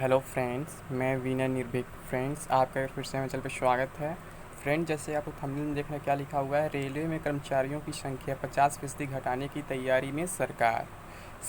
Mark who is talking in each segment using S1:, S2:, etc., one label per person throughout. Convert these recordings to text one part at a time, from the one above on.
S1: Hello friends, मैं वीना निर्भीक। Friends, आपका फिर से हमारे चैनल पर स्वागत है। फ्रेंड, जैसे आपको थंबनेल में देखना क्या लिखा हुआ है, रेलवे में कर्मचारियों की संख्या 50% घटाने की तैयारी में सरकार।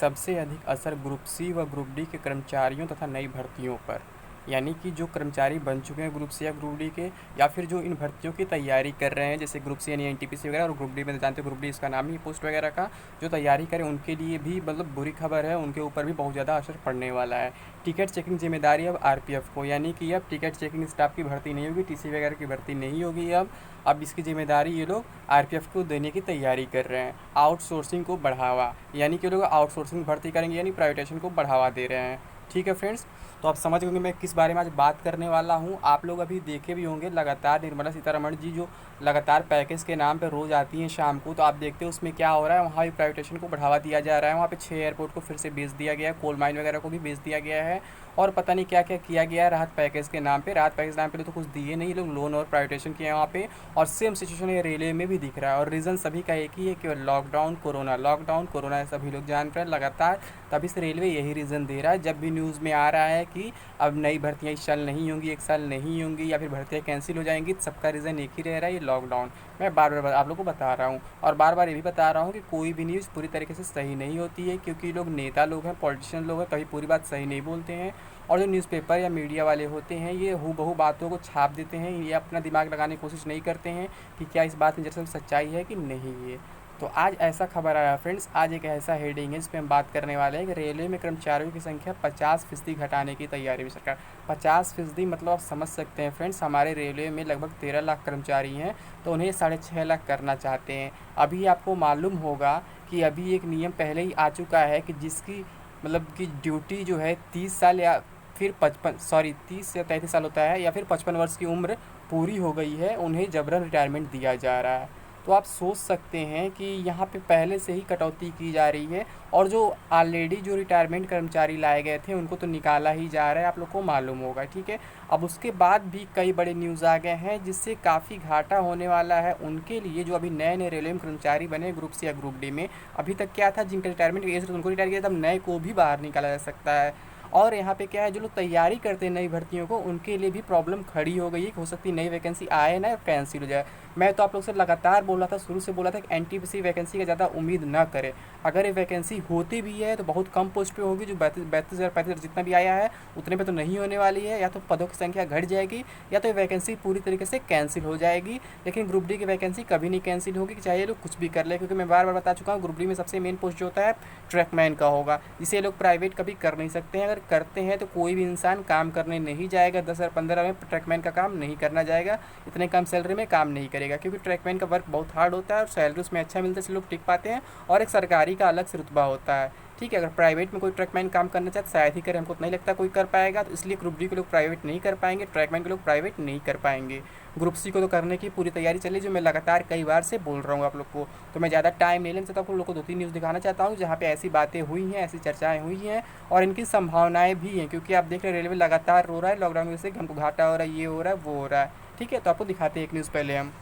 S1: सबसे अधिक असर ग्रुप सी व ग्रुप डी के कर्मचारियों तथा नई भर्तियों पर। यानी कि जो कर्मचारी बन चुके हैं ग्रुप सी या ग्रुप डी के, या फिर जो इन भर्तियों की तैयारी कर रहे हैं, जैसे ग्रुप सी यानी एनटीपीसी वगैरह, और ग्रुप डी में जानते हो ग्रुप डी इसका नाम ही पोस्ट वगैरह का, जो तैयारी करें उनके लिए भी मतलब बुरी खबर है, उनके ऊपर भी बहुत ज़्यादा असर पड़ने वाला है। टिकट चेकिंग जिम्मेदारी अब आरपीएफ को, यानी कि अब टिकट चेकिंग स्टाफ की भर्ती नहीं होगी, टीसी वगैरह की भर्ती नहीं होगी। अब इसकी जिम्मेदारी ये लोग आरपीएफ को देने की तैयारी कर रहे हैं। आउटसोर्सिंग को बढ़ावा, यानी कि लोग आउटसोर्सिंग भर्ती करेंगे, यानी प्राइवेटाइजेशन को बढ़ावा दे रहे हैं। ठीक है फ्रेंड्स, तो आप समझ गए मैं किस बारे में आज बात करने वाला हूँ। आप लोग अभी देखे भी होंगे, लगातार निर्मला सीतारमण जी जो लगातार पैकेज के नाम पर रोज़ आती हैं शाम को, तो आप देखते हो उसमें क्या हो रहा है। वहाँ भी प्राइवेटाइजेशन को बढ़ावा दिया जा रहा है। वहाँ पे 6 एयरपोर्ट को फिर से बेच दिया गया है, कोल माइन वगैरह को भी बेच दिया गया है, और पता नहीं क्या क्या किया गया है राहत पैकेज के नाम पे। राहत पैकेज के नाम पे तो कुछ दिए नहीं, लोग लोन और प्राइवेटाइजेशन किए हैं वहाँ पे। और सेम सिचुएशन ये रेलवे में भी दिख रहा है, और रीज़न सभी का एक ही है कि लॉकडाउन कोरोना है, सभी लोग जान रहे हैं लगातार। तभी से रेलवे यही रीज़न दे रहा है। जब भी न्यूज़ में आ रहा है कि अब नई भर्तियाँ इस साल नहीं होंगी, एक साल नहीं होंगी, या फिर भर्तियाँ कैंसिल हो जाएंगी, सबका रीज़न एक ही रह रहा है, ये लॉकडाउन। मैं बार बार आप लोग को बता रहा हूँ, और बार बार ये भी बता रहा हूँ कि कोई भी न्यूज़ पूरी तरीके से सही नहीं होती है, क्योंकि लोग नेता लोग हैं, पॉलिटिशियन लोग हैं, कभी पूरी बात सही नहीं बोलते हैं। और जो न्यूज़पेपर या मीडिया वाले होते हैं, ये हूबहू बातों को छाप देते हैं। ये अपना दिमाग लगाने की कोशिश नहीं करते हैं कि क्या इस बात में दरअसल सच्चाई है कि नहीं है। तो आज ऐसा खबर आया फ्रेंड्स, आज एक ऐसा हेडिंग है जिस पे हम बात करने वाले हैं कि रेलवे में कर्मचारियों की संख्या 50% घटाने की तैयारी में सरकार। 50% मतलब आप समझ सकते हैं फ्रेंड्स, हमारे रेलवे में लगभग 13 लाख कर्मचारी हैं, तो उन्हें 6.5 लाख करना चाहते हैं। अभी आपको मालूम होगा कि अभी एक नियम पहले ही आ चुका है कि जिसकी मतलब कि ड्यूटी जो है 30 साल या फिर 30 या 33 साल होता है, या फिर 55 वर्ष की उम्र पूरी हो गई है, उन्हें जबरन रिटायरमेंट दिया जा रहा है। तो आप सोच सकते हैं कि यहाँ पे पहले से ही कटौती की जा रही है, और जो ऑलरेडी जो रिटायरमेंट कर्मचारी लाए गए थे उनको तो निकाला ही जा रहा है, आप लोग को मालूम होगा। ठीक है, अब उसके बाद भी कई बड़े न्यूज़ आ गए हैं जिससे काफ़ी घाटा होने वाला है उनके लिए, जो अभी नए नए रेलवे में कर्मचारी बने ग्रुप सी या ग्रुप डी में। अभी तक क्या था, जिनका रिटायरमेंट की एज उनको रिटायर किया, तब नए को भी बाहर निकाला जा सकता है। और यहाँ पे क्या है, जो लोग तैयारी करते हैं नई भर्तियों को, उनके लिए भी प्रॉब्लम खड़ी हो गई है कि हो सकती है नई वैकेंसी आए ना, कैंसिल हो जाए। मैं तो आप लोग से लगातार बोल रहा था, शुरू से बोला था कि एनटीपीसी वैकेंसी का ज़्यादा उम्मीद ना करें। अगर ये वैकेंसी होती भी है तो बहुत कम पोस्ट पे होगी, जो 32,000 35,000 जितना भी आया है उतने पे तो नहीं होने वाली है। या तो पदों की संख्या घट जाएगी, या तो ये वैकेंसी पूरी तरीके से कैंसिल हो जाएगी। लेकिन ग्रुप डी की वैकेंसी कभी नहीं कैंसिल होगी, चाहे ये लोग कुछ भी कर ले, क्योंकि मैं बार बार बता चुका हूँ, ग्रुप डी में सबसे मेन पोस्ट जो होता है ट्रैकमैन का होगा, जिसे लोग प्राइवेट कभी कर नहीं सकते हैं। अगर करते हैं तो कोई भी इंसान काम करने नहीं जाएगा, 10 या 15 में ट्रैकमैन का काम नहीं करना जाएगा, इतने कम सैलरी में काम नहीं करेगा, क्योंकि ट्रैकमैन का वर्क बहुत हार्ड होता है और सैलरी उसमें अच्छा मिलता है, इसलिए लोग टिक पाते हैं। और एक सरकारी का अलग से रुतबा होता है। ठीक है, अगर प्राइवेट में कोई ट्रैकमैन काम करना चाहे तो शायद ही करे, हमको तो नहीं लगता कोई कर पाएगा, तो इसलिए ग्रुप डी के लोग प्राइवेट नहीं कर पाएंगे, ट्रैकमैन के लोग प्राइवेट नहीं कर पाएंगे। ग्रुप सी को तो करने की पूरी तैयारी चली, जो मैं लगातार कई बार से बोल रहा हूँ आप लोग को। तो मैं ज़्यादा टाइम नहीं लेना चाहता, आप लोग को 2-3 न्यूज़ दिखाना चाहता हूँ जहाँ पे ऐसी बातें हुई हैं, ऐसी चर्चाएँ हुई हैं, और इनकी संभावनाएं भी हैं, क्योंकि आप देख रहे हैं रेलवे लगातार रो रहा है लॉकडाउन की वजह से, हमको घाटा हो रहा है, ये हो रहा है, वो हो रहा है। ठीक है, तो आपको दिखाते हैं एक न्यूज़ पहले हम।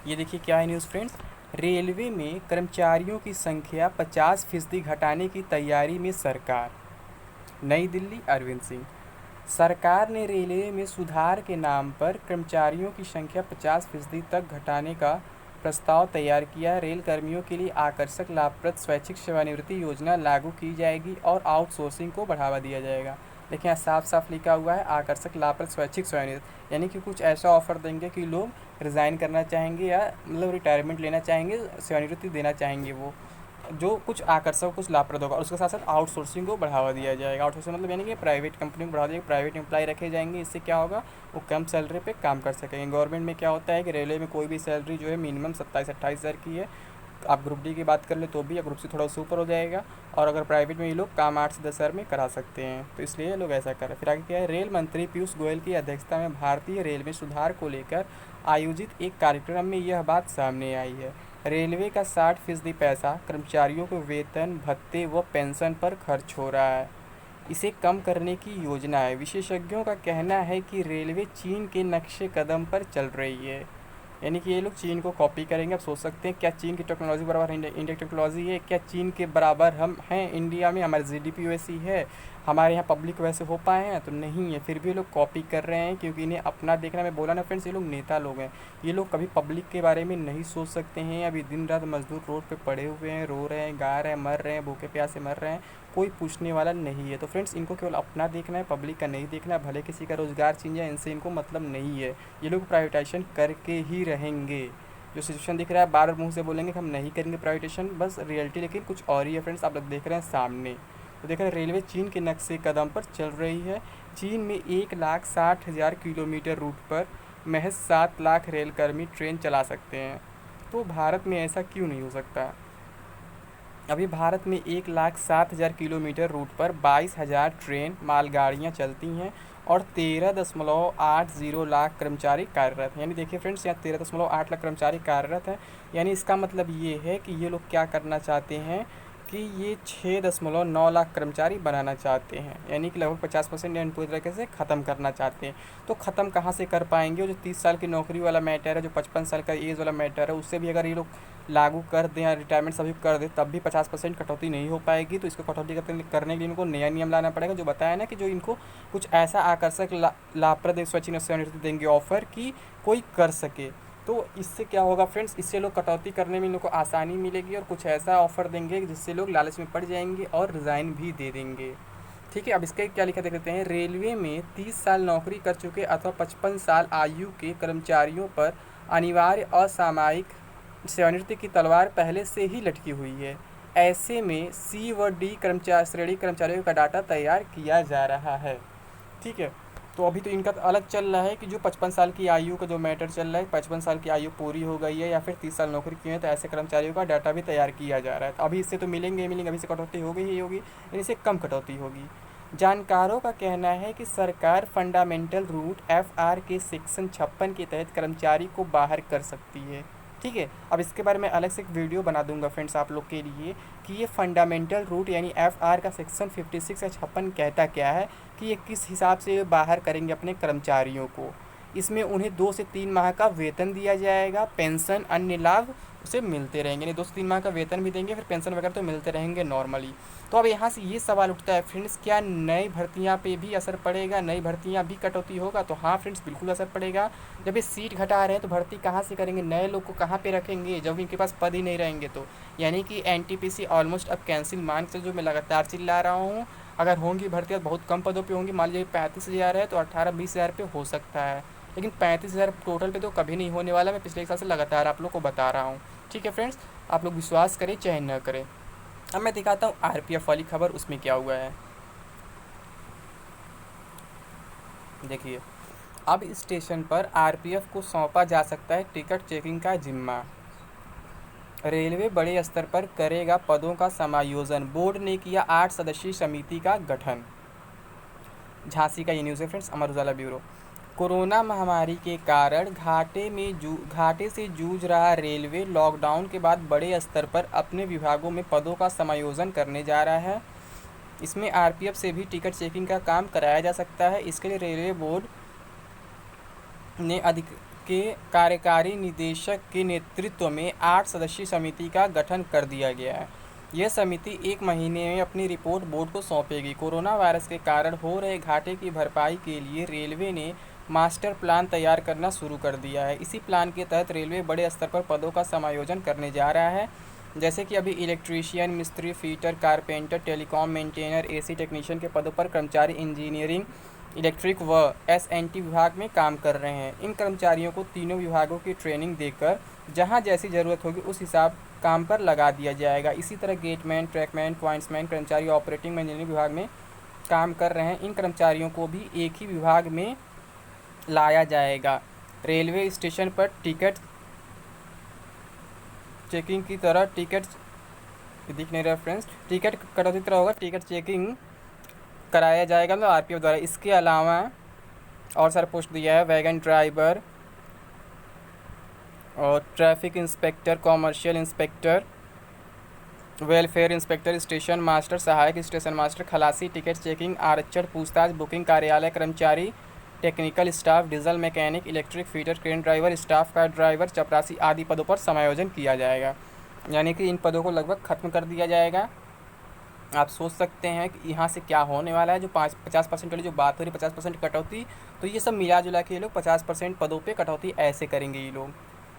S1: ये देखिए क्या है न्यूज़ फ्रेंड्स, रेलवे में कर्मचारियों की संख्या 50% घटाने की तैयारी में सरकार। नई दिल्ली, अरविंद सिंह। सरकार ने रेलवे में सुधार के नाम पर कर्मचारियों की संख्या 50% तक घटाने का प्रस्ताव तैयार किया। रेल कर्मियों के लिए आकर्षक लाभप्रद स्वैच्छिक सेवानिवृत्ति योजना लागू की जाएगी और आउटसोर्सिंग को बढ़ावा दिया जाएगा। देखिए यहाँ साफ साफ लिखा हुआ है, आकर्षक लाभप्रद स्वैच्छिक सेवानिवृत्ति, यानी कि कुछ ऐसा ऑफर देंगे कि लोग रिज़ाइन करना चाहेंगे या मतलब रिटायरमेंट लेना चाहेंगे, सेवानिवृत्ति देना चाहेंगे, वो जो कुछ आकर्षक कुछ लाभप्रद होगा। और उसके साथ साथ आउटसोर्सिंग को बढ़ावा दिया जाएगा। आउटसोर्सिंग मतलब यानी कि प्राइवेट कंपनी को बढ़ावा दिया, प्राइवेट एम्प्लॉय रखे जाएंगे। इससे क्या होगा, वो कम सैलरी पे काम कर सकेंगे। गवर्नमेंट में क्या होता है कि रेलवे में कोई भी सैलरी जो है मिनिमम 27-28 हज़ार की है। आप ग्रुप डी की बात कर ले तो भी, या ग्रुप सी थोड़ा उससे ऊपर हो जाएगा। और अगर प्राइवेट में ये लोग काम 8 से 10 हज़ार में करा सकते हैं, तो इसलिए ये लोग ऐसा कर रहे हैं। फिर आगे क्या है, रेल मंत्री पीयूष गोयल की अध्यक्षता में भारतीय रेल में सुधार को लेकर आयोजित एक कार्यक्रम में यह बात सामने आई है। रेलवे का 60% पैसा कर्मचारियों के वेतन भत्ते व पेंशन पर खर्च हो रहा है। इसे कम करने की योजना है। विशेषज्ञों का कहना है कि रेलवे चीन के नक्शे कदम पर चल रही है। यानी कि ये लोग चीन को कॉपी करेंगे। अब सोच सकते हैं क्या चीन की टेक्नोलॉजी बराबर इंडिया की टेक्नोलॉजी है? क्या चीन के बराबर हम हैं इंडिया में? हमारी जीडीपी वैसी है, हमारे यहाँ पब्लिक वैसे हो पाए हैं? तो नहीं है, फिर भी ये लोग कॉपी कर रहे हैं क्योंकि इन्हें अपना देखना। मैं बोला ना फ्रेंड्स, ये लोग नेता लोग हैं, ये लोग कभी पब्लिक के बारे में नहीं सोच सकते हैं। अभी दिन रात मजदूर रोड पे पड़े हुए हैं, रो रहे हैं, गा रहे हैं, मर रहे हैं, भूखे प्यासे मर रहे हैं, कोई पूछने वाला नहीं है। तो फ्रेंड्स, इनको केवल अपना देखना है, पब्लिक का नहीं देखना है। भले किसी का रोज़गार छीन जाए, इनसे इनको मतलब नहीं है। ये लोग प्राइवेटाइजेशन करके ही रहेंगे। जो सिचुएशन दिख रहा है, बार बार मुंह से बोलेंगे कि हम नहीं करेंगे प्राइवेटाइजेशन, बस रियलिटी लेकिन कुछ और ही है फ्रेंड्स। आप लोग देख रहे हैं सामने। तो देख रहे हैं रेलवे चीन के नक्शे कदम पर चल रही है। चीन में 1,60,000 किलोमीटर रूट पर महज 7 लाख रेलकर्मी ट्रेन चला सकते हैं। तो भारत में ऐसा क्यों नहीं हो सकता? अभी भारत में 1,07,000 किलोमीटर रूट पर 22,000 ट्रेन मालगाड़ियाँ चलती हैं और 13.80 लाख कर्मचारी कार्यरत हैं। यानी देखिए फ्रेंड्स, यहाँ 13.8 लाख कर्मचारी कार्यरत हैं। यानी इसका मतलब ये है कि ये लोग क्या करना चाहते हैं कि ये 6.9 लाख कर्मचारी बनाना चाहते हैं। यानी कि लगभग 50% पूरी तरीके से ख़त्म करना चाहते हैं। तो ख़त्म कहाँ से कर पाएंगे? जो 30 साल की नौकरी वाला मैटर है, जो 55 साल का एज वाला मैटर है, उससे भी अगर ये लोग लागू कर दें या रिटायरमेंट सभी कर दें, तब भी 50% कटौती नहीं हो पाएगी। तो इसको कटौती करने के लिए इनको नया नियम लाना पड़ेगा, जो बताया ना कि जो इनको कुछ ऐसा आकर्षक लाभप्रद स्वैच्छिक सेवानिवृत्ति देंगे ऑफर कि कोई कर सके। तो इससे क्या होगा फ्रेंड्स, इससे लोग कटौती करने में इन लोग को आसानी मिलेगी और कुछ ऐसा ऑफर देंगे जिससे लोग लालच में पड़ जाएंगे और रिज़ाइन भी दे देंगे। ठीक है, अब इसका क्या लिखा देख लेते हैं। रेलवे में 30 साल नौकरी कर चुके अथवा 55 साल आयु के कर्मचारियों पर अनिवार्य असामयिक सेवानिवृत्ति की तलवार पहले से ही लटकी हुई है। ऐसे में सी व डी श्रेणी कर्मचारियों का डाटा तैयार किया जा रहा है। ठीक है, तो अभी तो इनका अलग चल रहा है कि जो 55 साल की आयु का जो मैटर चल रहा है, 55 साल की आयु पूरी हो गई है या फिर 30 साल नौकरी की है, तो ऐसे कर्मचारियों का डाटा भी तैयार किया जा रहा है। तो अभी इससे तो मिलेंगे, अभी से कटौती होगी ही होगी, इनसे कम कटौती होगी। जानकारों का कहना है कि सरकार फंडामेंटल रूट FR के सेक्शन 56 के तहत कर्मचारी को बाहर कर सकती है। ठीक है, अब इसके बारे में अलग से एक वीडियो बना दूंगा फ्रेंड्स आप लोग के लिए कि ये फंडामेंटल रूट यानी FR का सेक्शन 56 या 56 कहता क्या है, कि ये किस हिसाब से बाहर करेंगे अपने कर्मचारियों को। इसमें उन्हें 2 से 3 माह का वेतन दिया जाएगा, पेंशन अन्य लाभ उसे मिलते रहेंगे। नहीं, 2 से 3 माह का वेतन भी देंगे, फिर पेंशन वगैरह तो मिलते रहेंगे नॉर्मली। तो अब यहाँ से ये सवाल उठता है फ्रेंड्स, क्या नई भर्तियाँ पे भी असर पड़ेगा? नई भर्तियाँ भी कटौती होगा? तो हाँ फ्रेंड्स, बिल्कुल असर पड़ेगा। जब ये सीट घटा रहे हैं तो भर्ती कहाँ से करेंगे? नए लोग को कहाँ पे रखेंगे जब इनके पास पद ही नहीं रहेंगे? तो यानी कि NTPC ऑलमोस्ट अब कैंसिल मान के जो मैं लगातार चिल्ला रहा हूँ, अगर होंगी भर्तियाँ बहुत कम पदों पे होंगी। मान लीजिए 35,000 है तो 18-20 हज़ार पे हो सकता है, लेकिन 35,000 टोटल पे तो कभी नहीं होने वाला। मैं पिछले एक साल से लगातार आप लोग को बता रहा हूँ। ठीक है फ्रेंड्स, आप लोग विश्वास करें चाहे न करें। अब मैं दिखाता हूँ RPF वाली खबर, उसमें क्या हुआ है। देखिए, अब स्टेशन पर RPF को सौंपा जा सकता है टिकट चेकिंग का जिम्मा। रेलवे बड़े स्तर पर करेगा पदों का समायोजन, बोर्ड ने किया 8 सदस्यीय समिति का गठन। झांसी का ये न्यूज़ है friends, Amar Ujala bureau. Corona महामारी के कारण घाटे से जूझ रहा रेलवे लॉकडाउन के बाद बड़े स्तर पर अपने विभागों में पदों का समायोजन करने जा रहा है। इसमें RPF से भी टिकट चेकिंग का काम कराया जा सकता है। इसके लिए रेलवे बोर्ड ने के कार्यकारी निदेशक के नेतृत्व में 8 सदस्यीय समिति का गठन कर दिया गया है। यह समिति 1 महीने में अपनी रिपोर्ट बोर्ड को सौंपेगी। कोरोना वायरस के कारण हो रहे घाटे की भरपाई के लिए रेलवे ने मास्टर प्लान तैयार करना शुरू कर दिया है। इसी प्लान के तहत रेलवे बड़े स्तर पर पदों का समायोजन करने जा रहा है, जैसे कि अभी इलेक्ट्रीशियन, मिस्त्री, fitter, carpenter, telecom maintainer, AC technician के पदों पर कर्मचारी इंजीनियरिंग, इलेक्ट्रिक व SNT विभाग में काम कर रहे हैं। इन कर्मचारियों को तीनों विभागों की ट्रेनिंग देकर जहां जैसी ज़रूरत होगी उस हिसाब काम पर लगा दिया जाएगा। इसी तरह गेटमैन, ट्रैकमैन, पॉइंट्समैन कर्मचारी ऑपरेटिंग इंजीनियरिंग विभाग में काम कर रहे हैं। इन कर्मचारियों को भी एक ही विभाग में लाया जाएगा। रेलवे स्टेशन पर टिकट चेकिंग की तरह टिकट दिख नहीं रहा फ्रेंड्स, टिकट कटौती तरह होगा, टिकट चेकिंग कराया जाएगा मतलब RPF द्वारा। इसके अलावा और सारा पोस्ट दिया है, वैगन ड्राइवर और traffic inspector, commercial inspector, welfare inspector, station master, सहायक स्टेशन मास्टर, खलासी, टिकट चेकिंग, आरक्षण, पूछताछ, बुकिंग, कार्यालय कर्मचारी, technical staff, diesel mechanic, electric fitter, crane driver, staff car driver, चपरासी आदि पदों पर समायोजन किया जाएगा। यानी कि इन पदों को लगभग ख़त्म कर दिया जाएगा। आप सोच सकते हैं कि यहाँ से क्या होने वाला है। जो 50% वाली जो बात हो रही 50% कटौती, तो ये सब मिला जुला के ये लोग 50% पदों पे कटौती ऐसे करेंगे ये लोग।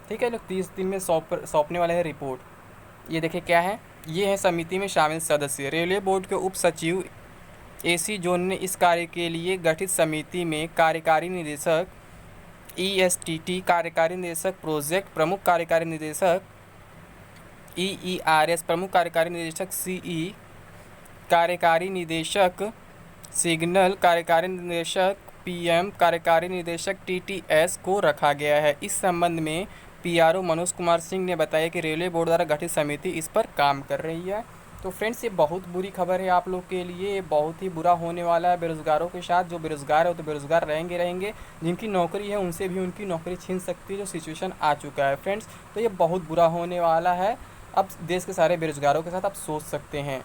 S1: ठीक है, लोग 30 दिन में सौंपने वाले हैं रिपोर्ट। ये देखिए क्या है, ये है समिति में शामिल सदस्य। रेलवे बोर्ड के उप सचिव एसी जोन ने इस कार्य के लिए गठित समिति में कार्यकारी निदेशक ESTT, कार्यकारी निदेशक प्रोजेक्ट, प्रमुख कार्यकारी निदेशक EERS, प्रमुख कार्यकारी निदेशक CE, कार्यकारी निदेशक सिग्नल, कार्यकारी निदेशक PM, कार्यकारी निदेशक TTS को रखा गया है। इस संबंध में PRO मनोज कुमार सिंह ने बताया कि रेलवे बोर्ड द्वारा गठित समिति इस पर काम कर रही है। तो फ्रेंड्स, ये बहुत बुरी खबर है आप लोग के लिए। ये बहुत ही बुरा होने वाला है बेरोज़गारों के साथ। जो बेरोज़गार है वो तो बेरोज़गार रहेंगे। जिनकी नौकरी है उनसे भी उनकी नौकरी छीन सकती है, जो सिचुएशन आ चुका है फ्रेंड्स। तो ये बहुत बुरा होने वाला है अब देश के सारे बेरोज़गारों के साथ। आप सोच सकते हैं।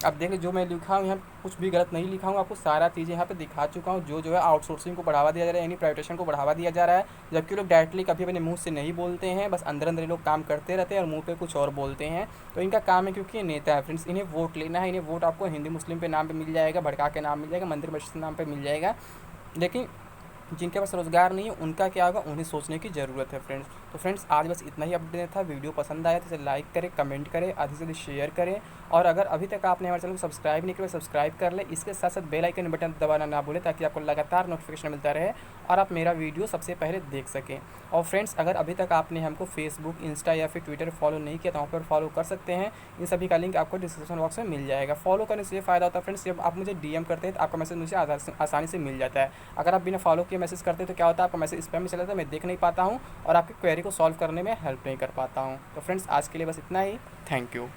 S1: अब देख लीजिए, जो मैं लिखा हूँ यहाँ कुछ भी गलत नहीं लिखा हूँ, आपको सारा चीज़ें यहाँ पे दिखा चुका हूँ। जो है आउटसोर्सिंग को बढ़ावा दिया जा रहा है, यानी प्राइवेटेशन को बढ़ावा दिया जा रहा है। जबकि लोग डायरेक्टली कभी अपने मुंह से नहीं बोलते हैं, बस अंदर अंदर लोग काम करते रहते हैं और मुंह पे कुछ और बोलते हैं। तो इनका काम है, क्योंकि ये नेता है फ्रेंड्स, इन्हें वोट लेना है। इन्हें वोट आपको हिंदू मुस्लिम पे नाम पे मिल जाएगा, भड़का के नाम मिल जाएगा, मंदिर मस्जिद नाम पे मिल जाएगा। लेकिन जिनके पास रोज़गार नहीं है उनका क्या होगा, उन्हें सोचने की ज़रूरत है फ्रेंड्स। तो फ्रेंड्स, आज बस इतना ही अपडेट था। वीडियो पसंद आया तो इसे लाइक करें, कमेंट करें, अधिक से अधिक शेयर करें। और अगर अभी तक आपने हमारे चैनल को सब्सक्राइब नहीं किया, सब्सक्राइब कर लें। इसके साथ साथ बेल आइकन बटन दबाना ना भूलें, ताकि आपको लगातार नोटिफिकेशन मिलता रहे और आप मेरा वीडियो सबसे पहले देख सकें। और फ्रेंड्स, अगर अभी तक आपने हमको फेसबुक, इंस्टा या फिर ट्विटर फॉलो नहीं किया तो वहाँ पर फॉलो कर सकते हैं। इन सभी का लिंक आपको डिस्क्रिप्शन बॉक्स में मिल जाएगा। फॉलो करने से ये फ़ायदा होता है फ्रेंड्स, जब आप मुझे DM करते हैं तो आपका मैसेज मुझे आसानी से मिल जाता है। अगर आप बिना फॉलो किए मैसेज करते हैं तो क्या होता है, आपका मैसेज स्पैम में चला जाता है, मैं देख नहीं पाता हूँ और आपकी क्वेरी को सॉल्व करने में हेल्प नहीं कर पाता हूँ। तो फ्रेंड्स, आज के लिए बस इतना ही। Thank you.